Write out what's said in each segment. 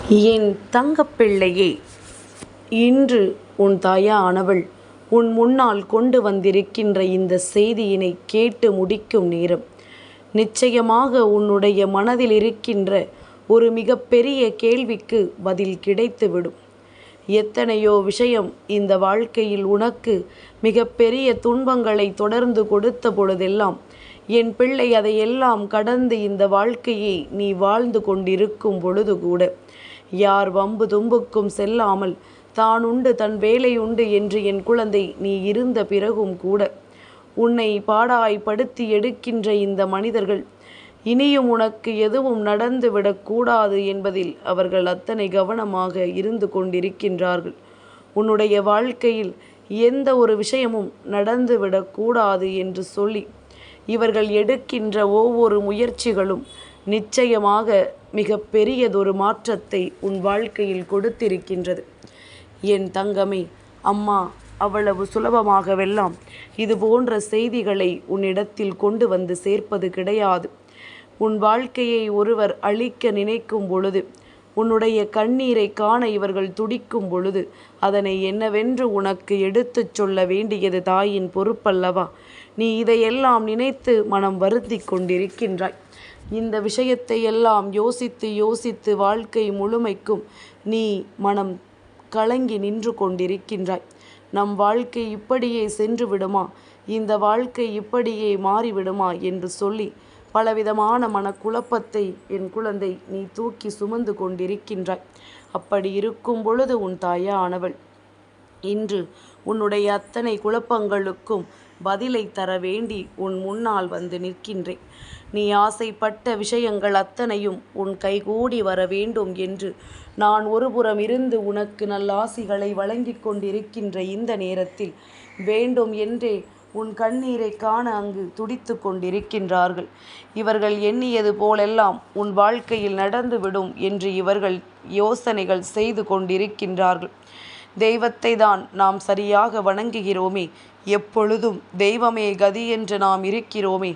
என் தங்கப்பிள்ளையே, இன்று உன் தாயானவள் உன் முன்னால் கொண்டு வந்திருக்கின்ற இந்த செய்தியினை கேட்டு முடிக்கும் நேரம். நிச்சயமாக உன்னுடைய மனதில் இருக்கின்ற ஒரு மிகப்பெரிய கேள்விக்கு பதில் கிடைத்துவிடும். எத்தனையோ விஷயம் இந்த வாழ்க்கையில் உனக்கு மிகப்பெரிய துன்பங்களை தொடர்ந்து கொடுத்த பொழுதெல்லாம், என் பிள்ளை, அதையெல்லாம் கடந்து இந்த வாழ்க்கையை நீ வாழ்ந்து கொண்டிருக்கும் பொழுது கூட யார் வம்பு தும்புக்கும் செல்லாமல் தான் உண்டு தன் வேலை உண்டு என்று என் குழந்தை நீ இருந்த பிறகும் கூட உன்னை பாடாய்படுத்தி எடுக்கின்ற இந்த மனிதர்கள் இனியும் உனக்கு எதுவும் நடந்துவிடக்கூடாது என்பதில் அவர்கள் அத்தனை கவனமாக இருந்து கொண்டிருக்கின்றார்கள். உன்னுடைய வாழ்க்கையில் எந்த ஒரு விஷயமும் நடந்துவிடக்கூடாது என்று சொல்லி இவர்கள் எடுக்கின்ற ஒவ்வொரு முயற்சிகளும் நிச்சயமாக மிக பெரியதொரு மாற்றத்தை உன் வாழ்க்கையில் கொடுத்திருக்கின்றது. என் தங்கமே, அம்மா அவ்வளவு சுலபமாகவெல்லாம் இது போன்ற செய்திகளை உன்னிடத்தில் கொண்டு வந்து சேர்ப்பது கிடையாது. உன் வாழ்க்கையை ஒருவர் அழிக்க நினைக்கும் பொழுது, உன்னுடைய கண்ணீரை காண இவர்கள் துடிக்கும் பொழுது, அதனை என்னவென்று உனக்கு எடுத்துச் சொல்ல வேண்டியது தாயின் பொறுப்பல்லவா? நீ இதையெல்லாம் நினைத்து மனம் வருந்தி கொண்டிருக்கின்றாய். இந்த விஷயத்தை எல்லாம் யோசித்து யோசித்து வாழ்க்கை முழுமைக்கும் நீ மனம் கலங்கி நின்று கொண்டிருக்கின்றாய். நம் வாழ்க்கை இப்படியே சென்று விடுமா, இந்த வாழ்க்கை இப்படியே மாறிவிடுமா என்று சொல்லி பலவிதமான மனக்குழப்பத்தை என் குழந்தை நீ தூக்கி சுமந்து கொண்டிருக்கின்றாய். அப்படி இருக்கும் பொழுது உன் தாயானவள் இன்று உன்னுடைய அத்தனை குழப்பங்களுக்கும் பதிலை தர வேண்டி உன் முன்னால் வந்து நிற்கின்றேன். நீ ஆசைப்பட்ட விஷயங்கள் அத்தனையும் உன் கைகூடி வர வேண்டும் என்று நான் ஒருபுறம் இருந்து உனக்கு நல்லாசிகளை வழங்கி கொண்டிருக்கின்ற இந்த நேரத்தில் வேண்டும் என்றே உன் கண்ணீரை காண அங்கு துடித்து கொண்டிருக்கின்றார்கள். இவர்கள் எண்ணியது போலெல்லாம் உன் வாழ்க்கையில் நடந்துவிடும் என்று இவர்கள் யோசனைகள் செய்து கொண்டிருக்கின்றார்கள். தெய்வத்தை தான் நாம் சரியாக வணங்குகிறோமே, எப்பொழுதும் தெய்வமே கதி என்று நாம் இருக்கிறோமே.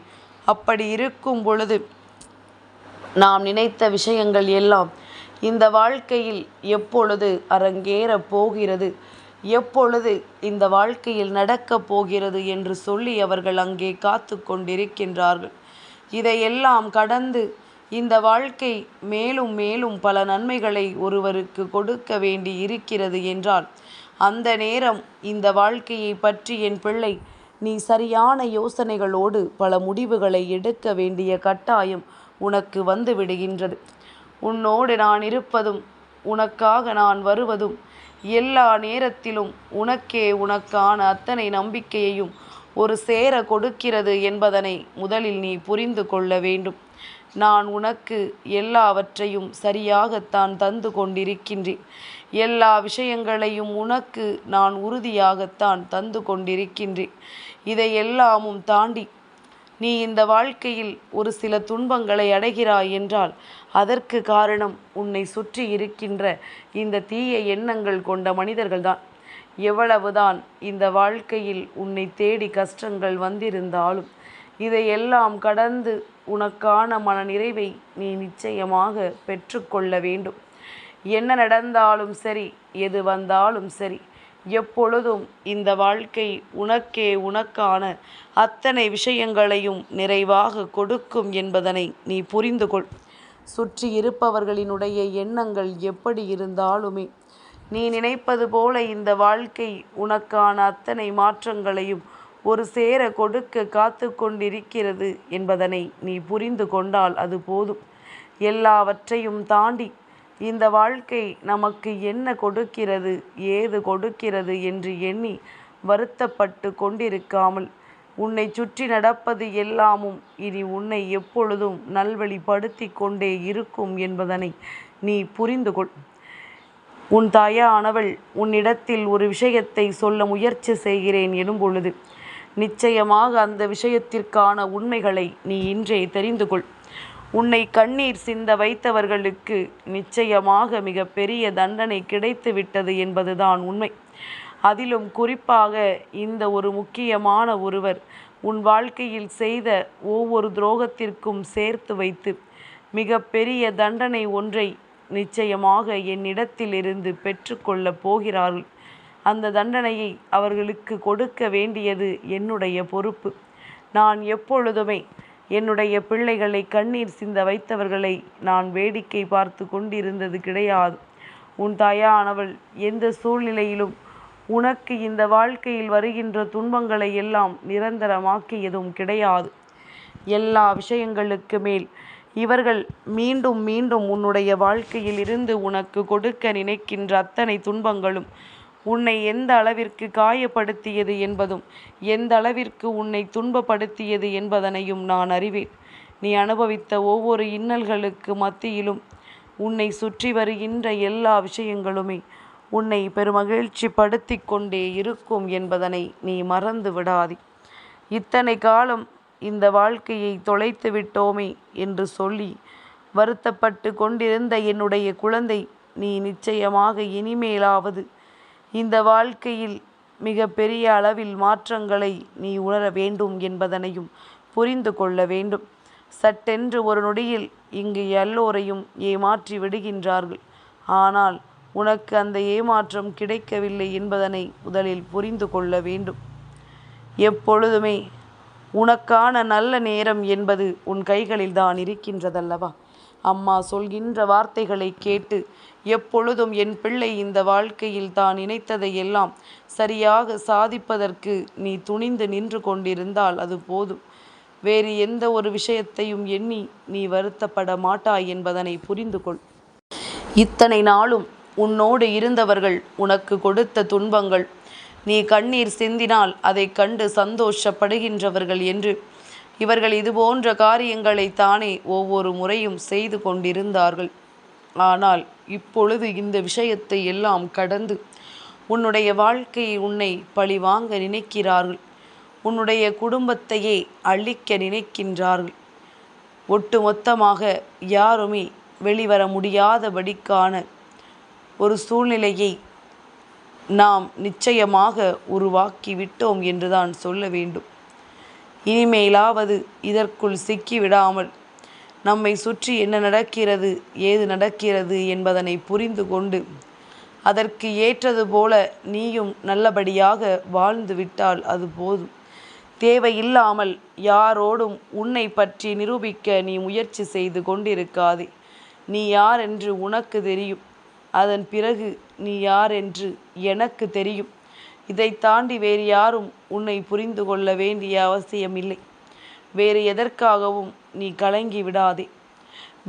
அப்படி இருக்கும் பொழுது நாம் நினைத்த விஷயங்கள் எல்லாம் இந்த வாழ்க்கையில் எப்பொழுது அரங்கேறப் போகிறது, எப்பொழுது இந்த வாழ்க்கையில் நடக்கப் போகிறது என்று சொல்லி அவர்கள் அங்கே காத்து கொண்டிருக்கின்றார்கள். இதையெல்லாம் கடந்து இந்த வாழ்க்கை மேலும் மேலும் பல நன்மைகளை ஒருவருக்கு கொடுக்க வேண்டி இருக்கிறது என்றால், அந்த நேரம் இந்த வாழ்க்கையை பற்றி என் பிள்ளை நீ சரியான யோசனைகளோடு பல முடிவுகளை எடுக்க வேண்டிய கட்டாயம் உனக்கு வந்து விடுகின்றது. உன்னோடு நான் இருப்பதும், உனக்காக நான் வருவதும், எல்லா நேரத்திலும் உனக்கே உனக்கான அத்தனை நம்பிக்கையையும் ஒரு சேர கொடுக்கிறது என்பதனை முதலில் நீ புரிந்து கொள்ள வேண்டும். நான் உனக்கு எல்லாவற்றையும் சரியாகத்தான் தந்து கொண்டிருக்கின்றேன். எல்லா விஷயங்களையும் உனக்கு நான் உறுதியாகத்தான் தந்து கொண்டிருக்கின்றேன். இதையெல்லாமும் தாண்டி நீ இந்த வாழ்க்கையில் ஒரு சில துன்பங்களை அடைகிறாய் என்றால் அதற்கு காரணம் உன்னை சுற்றி இருக்கின்ற இந்த தீய எண்ணங்கள் கொண்ட மனிதர்கள்தான். எவ்வளவுதான் இந்த வாழ்க்கையில் உன்னை தேடி கஷ்டங்கள் வந்திருந்தாலும் இதையெல்லாம் கடந்து உனக்கான மன நிறைவை நீ நிச்சயமாக பெற்றுக்கொள்ள வேண்டும். என்ன நடந்தாலும் சரி, எது வந்தாலும் சரி, எப்பொழுதும் இந்த வாழ்க்கை உனக்கே உனக்கான அத்தனை விஷயங்களையும் நிறைவாக கொடுக்கும் என்பதனை நீ புரிந்து கொள். சுற்றி இருப்பவர்களினுடைய எண்ணங்கள் எப்படி இருந்தாலுமே நீ நினைப்பது போல இந்த வாழ்க்கை உனக்கான அத்தனை மாற்றங்களையும் ஒரு சேர கொடுக்க காத்து கொண்டிருக்கிறது என்பதனை நீ புரிந்து கொண்டால் அது போதும். எல்லாவற்றையும் தாண்டி இந்த வாழ்க்கை நமக்கு என்ன கொடுக்கிறது, ஏது கொடுக்கிறது என்று எண்ணி வருத்தப்பட்டு கொண்டிருக்காமல், உன்னை சுற்றி நடப்பது எல்லாமும் இனி உன்னை எப்பொழுதும் நல்வழிப்படுத்தி கொண்டே இருக்கும் என்பதனை நீ புரிந்து கொள். உன் தாயானவள் உன்னிடத்தில் ஒரு விஷயத்தை சொல்ல முயற்சி செய்கிறேன் எனும் பொழுது நிச்சயமாக அந்த விஷயத்திற்கான உண்மைகளை நீ இன்றே தெரிந்து கொள். உன்னை கண்ணீர் சிந்த வைத்தவர்களுக்கு நிச்சயமாக மிக பெரிய தண்டனை கிடைத்து விட்டது என்பதுதான் உண்மை. அதிலும் குறிப்பாக இந்த ஒரு முக்கியமான ஒருவர் உன் வாழ்க்கையில் செய்த ஒவ்வொரு துரோகத்திற்கும் சேர்த்து வைத்து மிக பெரிய தண்டனை ஒன்றை நிச்சயமாக என்னிடத்திலிருந்து பெற்றுக்கொள்ளப் போகிறார்கள். அந்த தண்டனையை அவர்களுக்கு கொடுக்க வேண்டியது என்னுடைய பொறுப்பு. நான் எப்பொழுதுமே என்னுடைய பிள்ளைகளை கண்ணீர் சிந்த வைத்தவர்களை நான் வேடிக்கை பார்த்து கொண்டிருந்தது கிடையாது. உன் தாயானவள் எந்த சூழ்நிலையிலும் உனக்கு இந்த வாழ்க்கையில் வருகின்ற துன்பங்களை எல்லாம் நிரந்தரமாக்கியதும் கிடையாது. எல்லா விஷயங்களுக்கு மேல் இவர்கள் மீண்டும் மீண்டும் உன்னுடைய வாழ்க்கையில் இருந்து உனக்கு கொடுக்க நினைக்கின்ற அத்தனை துன்பங்களும் உன்னை எந்த அளவிற்கு காயப்படுத்தியது என்பதும் எந்த அளவிற்கு உன்னை துன்பப்படுத்தியது என்பதனையும் நான் அறிவேன். நீ அனுபவித்த ஒவ்வொரு இன்னல்களுக்கு மத்தியிலும் உன்னை சுற்றி வருகின்ற எல்லா விஷயங்களுமே உன்னை பெருமகிழ்ச்சி படுத்தி கொண்டே இருக்கும் என்பதனை நீ மறந்து விடாதே. இத்தனை காலம் இந்த வாழ்க்கையை தொலைத்து விட்டோமே என்று சொல்லி வருத்தப்பட்டு கொண்டிருந்த என்னுடைய குழந்தை, நீ நிச்சயமாக இனிமேலாவது இந்த வாழ்க்கையில் மிக பெரிய அளவில் மாற்றங்களை நீ உணர வேண்டும் என்பதனையும் புரிந்து கொள்ள வேண்டும். சட்டென்று ஒரு நொடியில் இங்கு எல்லோரையும் ஏமாற்றி விடுகின்றார்கள். ஆனால் உனக்கு அந்த ஏமாற்றம் கிடைக்கவில்லை என்பதனை முதலில் புரிந்து கொள்ள வேண்டும். எப்பொழுதுமே உனக்கான நல்ல நேரம் என்பது உன் கைகளில் தான் இருக்கின்றதல்லவா? அம்மா சொல்கின்ற வார்த்தைகளை கேட்டு எப்பொழுதும் என் பிள்ளை இந்த வாழ்க்கையில் தான் நினைத்ததை எல்லாம் சரியாக சாதிப்பதற்கு நீ துணிந்து நின்று கொண்டிருந்தால் அது போதும். வேறு எந்த ஒரு விஷயத்தையும் எண்ணி நீ வருத்தப்பட மாட்டாய் என்பதனை புரிந்து கொள். இத்தனை நாளும் உன்னோடு இருந்தவர்கள் உனக்கு கொடுத்த துன்பங்கள், நீ கண்ணீர் சிந்தினால் அதை கண்டு சந்தோஷப்படுகின்றவர்கள் என்று இவர்கள் இதுபோன்ற காரியங்களை தானே ஒவ்வொரு முறையும் செய்து கொண்டிருந்தார்கள். ஆனால் இப்பொழுது இந்த விஷயத்தை எல்லாம் கடந்து உன்னுடைய வாழ்க்கையை உன்னை பழிவாங்க நினைக்கிறார்கள். உன்னுடைய குடும்பத்தையே அழிக்க நினைக்கின்றார்கள். ஒட்டுமொத்தமாக யாருமே வெளிவர முடியாதபடிக்கான ஒரு சூழ்நிலையை நாம் நிச்சயமாக உருவாக்கி விட்டோம் என்றுதான் சொல்ல வேண்டும். இனிமேலாவது இதற்குள் சிக்கிவிடாமல் நம்மை சுற்றி என்ன நடக்கிறது, ஏது நடக்கிறது என்பதனை புரிந்து கொண்டு அதற்கு ஏற்றது போல நீயும் நல்லபடியாக வாழ்ந்து விட்டால் அது போதும். தேவையில்லாமல் யாரோடும் உன்னை பற்றி நிரூபிக்க நீ முயற்சி செய்து கொண்டிருக்காதே. நீ யார் என்று உனக்கு தெரியும். அதன் பிறகு நீ யார் என்று எனக்கு தெரியும். இதை தாண்டி வேறு யாரும் உன்னை புரிந்து கொள்ள வேண்டிய அவசியமில்லை. வேறு எதற்காகவும் நீ கலங்கி விடாதே.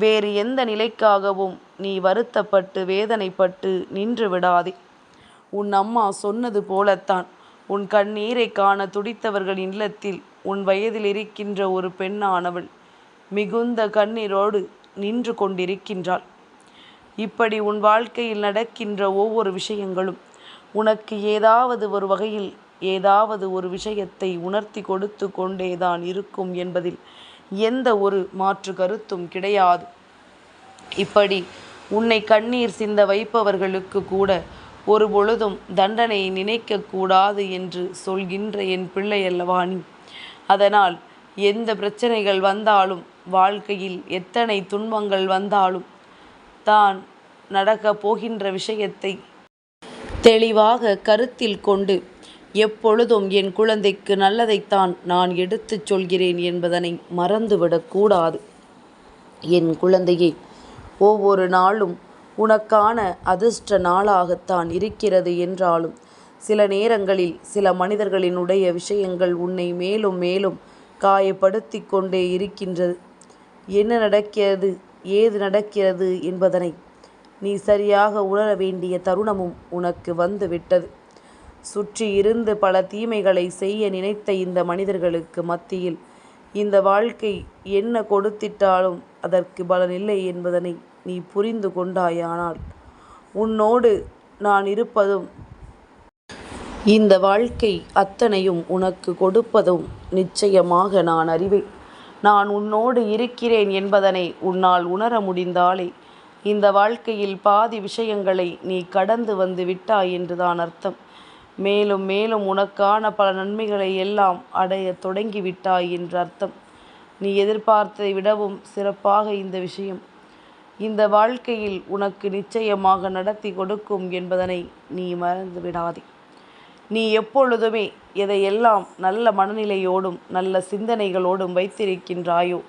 வேறு எந்த நிலைக்காகவும் நீ வருத்தப்பட்டு வேதனைப்பட்டு நின்று விடாதே. உன் அம்மா சொன்னது போலத்தான் உன் கண்ணீரை காண துடித்தவர்களின் இல்லத்தில் உன் வயதில் இருக்கின்ற ஒரு பெண்ணானவள் மிகுந்த கண்ணீரோடு நின்று கொண்டிருக்கின்றாள். இப்படி உன் வாழ்க்கையில் நடக்கின்ற ஒவ்வொரு விஷயங்களும் உனக்கு ஏதாவது ஒரு வகையில் ஏதாவது ஒரு விஷயத்தை உணர்த்தி கொடுத்து கொண்டேதான் இருக்கும் என்பதில் எந்த ஒரு மாற்று கருத்தும் கிடையாது. இப்படி உன்னை கண்ணீர் சிந்த வைப்பவர்களுக்கு கூட ஒரு பொழுதும் தண்டனை நினைக்கக்கூடாது என்று சொல்கின்ற என் பிள்ளை அல்லவா நீ. அதனால் எந்த பிரச்சனைகள் வந்தாலும், வாழ்க்கையில் எத்தனை துன்பங்கள் வந்தாலும், தான் நடக்கப் போகின்ற விஷயத்தை தெளிவாக கருத்தில் கொண்டு எப்பொழுதும் என் குழந்தைக்கு நல்லதைத்தான் நான் எடுத்துச் சொல்கிறேன் என்பதனை மறந்துவிடக்கூடாது. என் குழந்தையே, ஒவ்வொரு நாளும் உனக்கான அதிர்ஷ்ட நாளாகத்தான் இருக்கிறது என்றாலும் சில நேரங்களில் சில மனிதர்களினுடைய விஷயங்கள் உன்னை மேலும் மேலும் காயப்படுத்தி கொண்டே இருக்கின்றது. என்ன நடக்கிறது, ஏது நடக்கிறது என்பதனை நீ சரியாக உணர வேண்டிய தருணமும் உனக்கு வந்து விட்டது. சுற்றி இருந்து பல தீமைகளை செய்ய நினைத்த இந்த மனிதர்களுக்கு மத்தியில் இந்த வாழ்க்கை என்ன கொடுத்திட்டாலும் அதற்கு பலனில்லை என்பதனை நீ புரிந்து கொண்டாயானால் உன்னோடு நான் இருப்பதும் இந்த வாழ்க்கை அத்தனையும் உனக்கு கொடுப்பதும் நிச்சயமாக நான் அறிவேன். நான் உன்னோடு இருக்கிறேன் என்பதனை உன்னால் உணர முடிந்தாலே இந்த வாழ்க்கையில் பாதி விஷயங்களை நீ கடந்து வந்து விட்டாய் என்றுதான் அர்த்தம். மேலும் மேலும் உனக்கான பல நன்மைகளை எல்லாம் அடைய தொடங்கிவிட்டாய் என்று அர்த்தம். நீ எதிர்பார்த்ததை விடவும் சிறப்பாக இந்த விஷயம் இந்த வாழ்க்கையில் உனக்கு நிச்சயமாக நடத்தி கொடுக்கும் என்பதனை நீ மறந்து விடாதே. நீ எப்பொழுதுமே எதையெல்லாம் நல்ல மனநிலையோடும் நல்ல சிந்தனைகளோடும் வைத்திருக்கின்றாயோ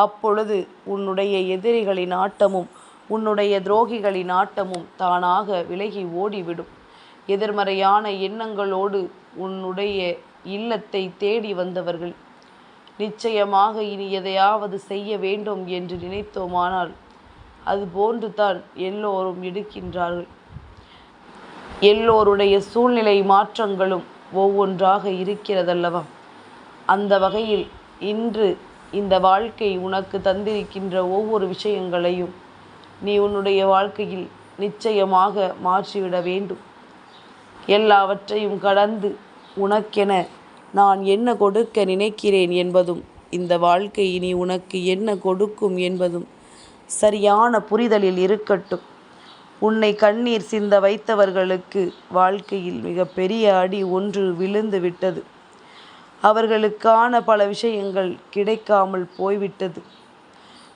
அப்பொழுது உன்னுடைய எதிரிகளின் ஆட்டமும் உன்னுடைய துரோகிகளின் ஆட்டமும் தானாக விலகி ஓடிவிடும். எதிர்மறையான எண்ணங்களோடு உன்னுடைய இல்லத்தை தேடி வந்தவர்கள் நிச்சயமாக இனி எதையாவது செய்ய வேண்டும் என்று நினைத்தோமானால் அதுபோன்று தான் எல்லோரும் எடுக்கின்றார்கள். எல்லோருடைய சூழ்நிலை மாற்றங்களும் ஒவ்வொன்றாக இருக்கிறதல்லவா? அந்த வகையில் இன்று இந்த வாழ்க்கை உனக்கு தந்திருக்கின்ற ஒவ்வொரு விஷயங்களையும் நீ உன்னுடைய வாழ்க்கையில் நிச்சயமாக மாற்றிவிட வேண்டும். எல்லாவற்றையும் கடந்து உனக்கென நான் என்ன கொடுக்க நினைக்கிறேன் என்பதும் இந்த வாழ்க்கை இனி உனக்கு என்ன கொடுக்கும் என்பதும் சரியான புரிதலில் இருக்கட்டும். உன்னை கண்ணீர் சிந்த வைத்தவர்களுக்கு வாழ்க்கையில் மிக பெரிய அடி ஒன்று விழுந்து விட்டது. அவர்களுக்கான பல விஷயங்கள் கிடைக்காமல் போய்விட்டது.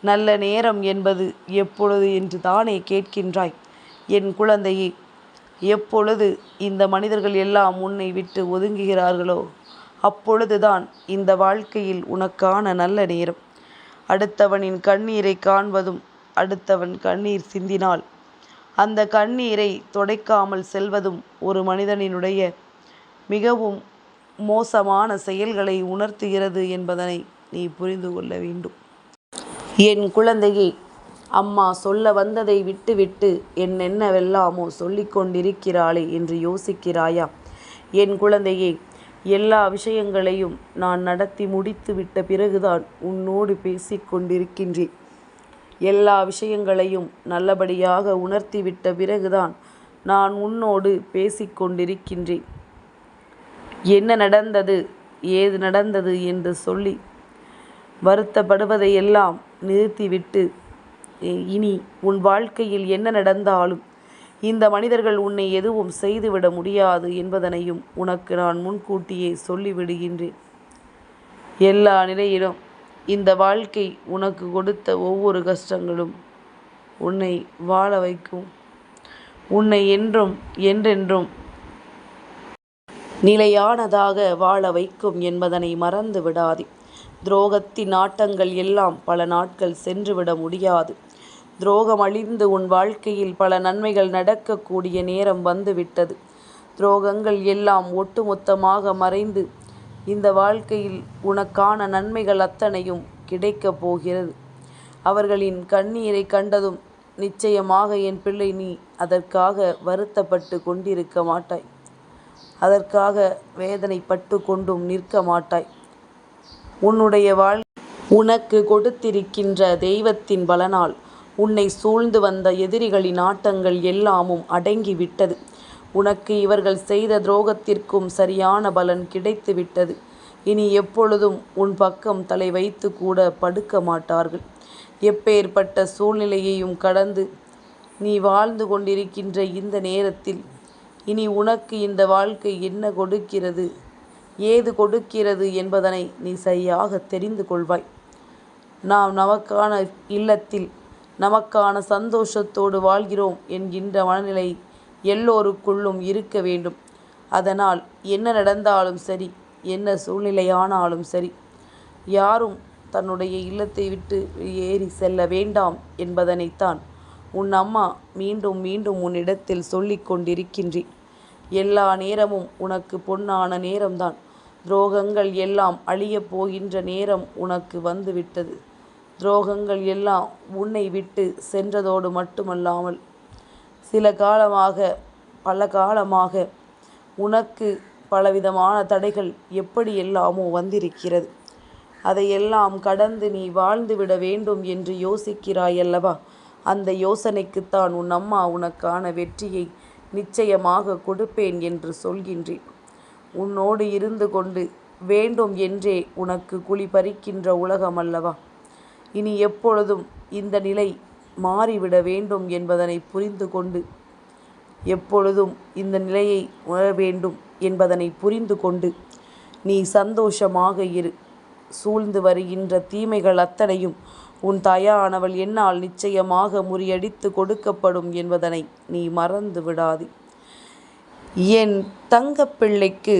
நல்ல நேரம் என்பது எப்பொழுது என்று தானே கேட்கின்றாய் என் குழந்தையே. எப்பொழுது இந்த மனிதர்கள் எல்லாம் உன்னை விட்டு ஒதுங்குகிறார்களோ அப்பொழுதுதான் இந்த வாழ்க்கையில் உனக்கான நல்ல நேரம். அடுத்தவனின் கண்ணீரை காண்பதும் அடுத்தவன் கண்ணீர் சிந்தினால் அந்த கண்ணீரை துடைக்காமல் செல்வதும் ஒரு மனிதனினுடைய மிகவும் மோசமான செயல்களை உணர்த்துகிறது என்பதனை நீ புரிந்து கொள்ள வேண்டும். என் குழந்தையே, அம்மா சொல்ல வந்ததை விட்டுவிட்டு என்னென்னவெல்லாமோ சொல்லிக் கொண்டிருக்கிறாளே என்று யோசிக்கிறாயா? என் குழந்தையே, எல்லா விஷயங்களையும் நான் நடத்தி முடித்து விட்ட பிறகுதான் உன்னோடு பேசிக் கொண்டிருக்கின்றேன். எல்லா விஷயங்களையும் நல்லபடியாக உணர்த்திவிட்ட பிறகுதான் நான் உன்னோடு பேசிக்கொண்டிருக்கின்றேன். என்ன நடந்தது, ஏது நடந்தது என்று சொல்லி வருத்தப்படுவதையெல்லாம் நிறுத்திவிட்டு இனி உன் வாழ்க்கையில் என்ன நடந்தாலும் இந்த மனிதர்கள் உன்னை எதுவும் செய்துவிட முடியாது என்பதனையும் உனக்கு நான் முன்கூட்டியே சொல்லிவிடுகின்றேன். எல்லா நிலையிலும் இந்த வாழ்க்கை உனக்கு கொடுத்த ஒவ்வொரு கஷ்டங்களும் உன்னை வாழ வைக்கும். உன்னை என்றென்றும் நிலையானதாக வாழ வைக்கும் என்பதனை மறந்து விடாதே. துரோகத்தின் ஆட்டங்கள் எல்லாம் பல நாட்கள் சென்றுவிட முடியாது. துரோகம் அழிந்து உன் வாழ்க்கையில் பல நன்மைகள் நடக்கக்கூடிய நேரம் வந்துவிட்டது. துரோகங்கள் எல்லாம் ஒட்டுமொத்தமாக மறைந்து இந்த வாழ்க்கையில் உனக்கான நன்மைகள் அத்தனையும் கிடைக்கப் போகிறது. அவர்களின் கண்ணீரை கண்டதும் நிச்சயமாக என் பிள்ளை நீ அதற்காக வருத்தப்பட்டு கொண்டிருக்க மாட்டாய். அதற்காக வேதனைப்பட்டு கொண்டும் நிற்க மாட்டாய். உன்னுடைய உனக்கு கொடுத்திருக்கின்ற தெய்வத்தின் பலனால் உன்னை சூழ்ந்து வந்த எதிரிகளின் ஆட்டங்கள் எல்லாமும் அடங்கிவிட்டது. உனக்கு இவர்கள் செய்த துரோகத்திற்கும் சரியான பலன் கிடைத்து விட்டது. இனி எப்பொழுதும் உன் பக்கம் தலை வைத்து கூட படுக்க மாட்டார்கள். எப்பேற்பட்ட சூழ்நிலையையும் கடந்து நீ வாழ்ந்து கொண்டிருக்கின்ற இந்த நேரத்தில் இனி உனக்கு இந்த வாழ்க்கை என்ன கொடுக்கிறது, ஏது கொடுக்கிறது என்பதனை நீ சரியாக தெரிந்து கொள்வாய். நாம் நமக்கான இல்லத்தில் நமக்கான சந்தோஷத்தோடு வாழ்கிறோம் என்கின்ற மனநிலை எல்லோருக்குள்ளும் இருக்க வேண்டும். அதனால் என்ன நடந்தாலும் சரி, என்ன சூழ்நிலையானாலும் சரி, யாரும் தன்னுடைய இல்லத்தை விட்டு ஏறி செல்ல வேண்டாம் என்பதனைத்தான் உன் அம்மா மீண்டும் மீண்டும் உன்னிடத்தில் சொல்லிக் கொண்டிருக்கின்றேன். எல்லா நேரமும் உனக்கு பொன்னான நேரம்தான். துரோகங்கள் எல்லாம் அழியப் போகின்ற நேரம் உனக்கு வந்துவிட்டது. துரோகங்கள் எல்லாம் உன்னை விட்டு சென்றதோடு மட்டுமல்லாமல் பல காலமாக உனக்கு பலவிதமான தடைகள் எப்படியெல்லாமோ வந்திருக்கிறது. அதையெல்லாம் கடந்து நீ வாழ்ந்துவிட வேண்டும் என்று யோசிக்கிறாயல்லவா? அந்த யோசனைக்குத்தான் உன் அம்மா உனக்கான வெற்றியை நிச்சயமாக கொடுப்பேன் என்று சொல்கின்றேன். உன்னோடு இருந்து கொண்டு வேண்டும் என்றே உனக்கு குழி பறிக்கின்ற உலகம் அல்லவா? இனி எப்பொழுதும் இந்த நிலை மாறிவிட வேண்டும் என்பதனை புரிந்து கொண்டு, எப்பொழுதும் இந்த நிலையை உணர வேண்டும் என்பதனை புரிந்து கொண்டு நீ சந்தோஷமாக இரு. சூழ்ந்து வருகின்ற தீமைகள் அத்தனையும் உன் தாயானவள் என்னால் நிச்சயமாக முறியடித்து கொடுக்கப்படும் என்பதனை நீ மறந்து விடாதே. என் தங்கப்பிள்ளைக்கு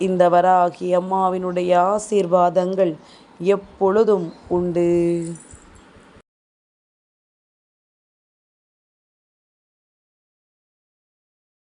இந்த வராகி அம்மாவினுடைய ஆசீர்வாதங்கள் எப்பொழுதும் உண்டு.